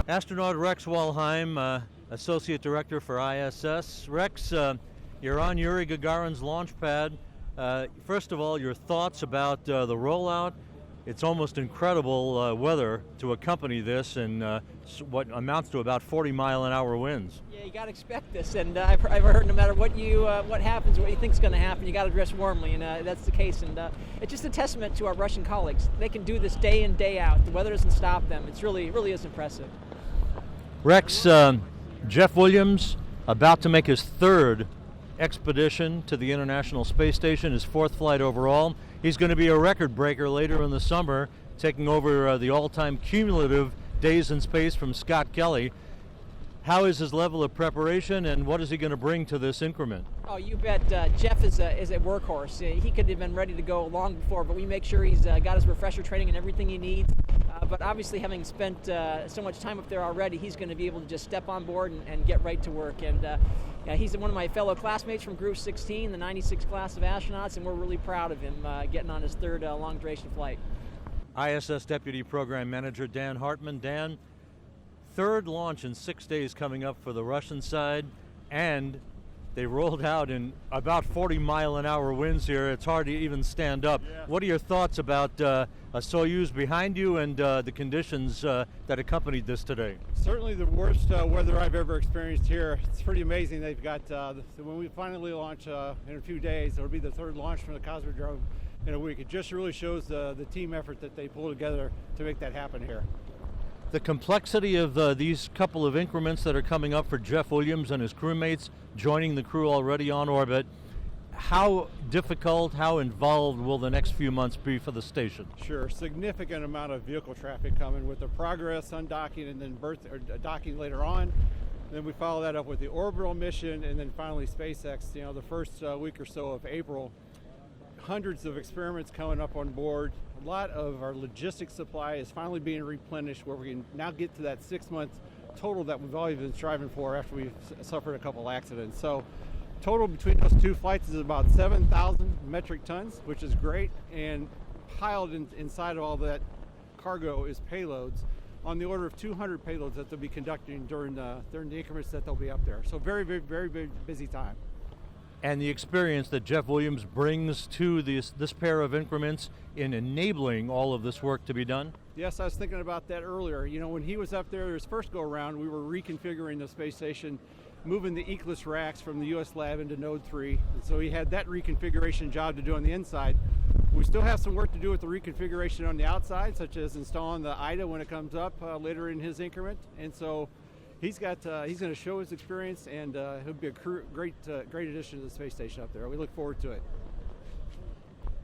Astronaut Rex Walheim, Associate Director for ISS. Rex, you're on Yuri Gagarin's launch pad. First of all, your thoughts about the rollout. It's almost incredible weather to accompany this, and what amounts to about 40-mile-an-hour winds. Yeah, you got to expect this, and I've heard no matter what happens, what you think's going to happen, you got to dress warmly, and that's the case. And it's just a testament to our Russian colleagues. They can do this day in, day out. The weather doesn't stop them. It really is impressive. Rex, Jeff Williams about to make his third expedition to the International Space Station, his fourth flight overall. He's going to be a record breaker later in the summer, taking over the all-time cumulative days in space from Scott Kelly. How is his level of preparation, and what is he going to bring to this increment? Oh, you bet. Jeff is a workhorse. He could have been ready to go long before, but we make sure he's got his refresher training and everything he needs. But obviously, having spent so much time up there already, he's going to be able to just step on board and get right to work. And he's one of my fellow classmates from Group 16, the 96 class of astronauts, and we're really proud of him getting on his third long-duration flight. ISS Deputy Program Manager Dan Hartman. Dan, third launch in 6 days coming up for the Russian side, and they rolled out in about 40-mile-an-hour winds here. It's hard to even stand up. Yeah. What are your thoughts about a Soyuz behind you and the conditions that accompanied this today? Certainly the worst weather I've ever experienced here. It's pretty amazing. They've got, when we finally launch in a few days, it'll be the third launch from the Cosmodrome in a week. It just really shows the team effort that they pull together to make that happen here. The complexity of these couple of increments that are coming up for Jeff Williams and his crewmates joining the crew already on orbit, how difficult, how involved will the next few months be for the station? Sure, significant amount of vehicle traffic coming with the Progress undocking and then docking later on. Then we follow that up with the orbital mission, and then finally SpaceX, the first week or so of April. Hundreds of experiments coming up on board. A lot of our logistics supply is finally being replenished, where we can now get to that 6 month total that we've always been striving for after we've suffered a couple accidents. So Total between those two flights is about 7,000 metric tons, which is great, and piled inside of all that cargo is payloads on the order of 200 payloads that they'll be conducting during the increments that they'll be up there. So very, very, very, very busy time. And the experience that Jeff Williams brings to this pair of increments in enabling all of this work to be done? Yes, I was thinking about that earlier. You know, when he was up there his first go around, we were reconfiguring the space station, moving the Eclipse racks from the US lab into Node 3. And so he had that reconfiguration job to do on the inside. We still have some work to do with the reconfiguration on the outside, such as installing the IDA when it comes up later in his increment. And so he's going to show his experience, and he'll be a great addition to the space station up there. We look forward to it.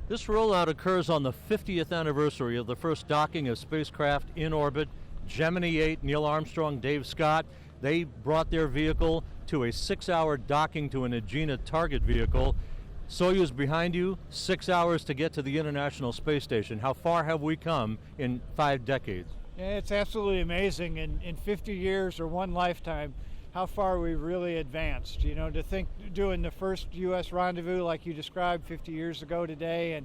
This rollout occurs on the 50th anniversary of the first docking of spacecraft in orbit. Gemini 8, Neil Armstrong, Dave Scott, they brought their vehicle to a 6-hour docking to an Agena target vehicle. Soyuz behind you, 6 hours to get to the International Space Station. How far have we come in 5 decades? Yeah, it's absolutely amazing. In 50 years or one lifetime, how far we've really advanced. You know, to think doing the first U.S. rendezvous like you described 50 years ago today,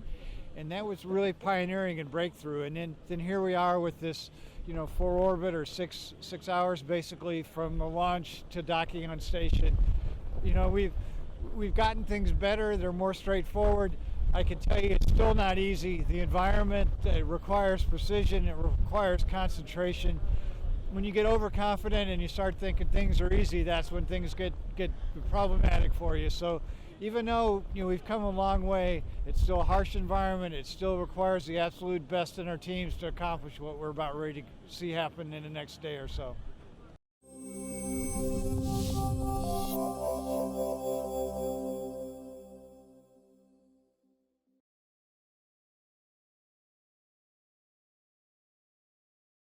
and that was really pioneering and breakthrough. And then here we are with this, you know, 4 orbit or 6 hours basically from the launch to docking on station. You know, we've gotten things better. They're more straightforward. I can tell you it's still not easy. The environment, it requires precision, it requires concentration. When you get overconfident and you start thinking things are easy, that's when things get problematic for you. So even though, you know, we've come a long way, it's still a harsh environment. It still requires the absolute best in our teams to accomplish what we're about ready to see happen in the next day or so.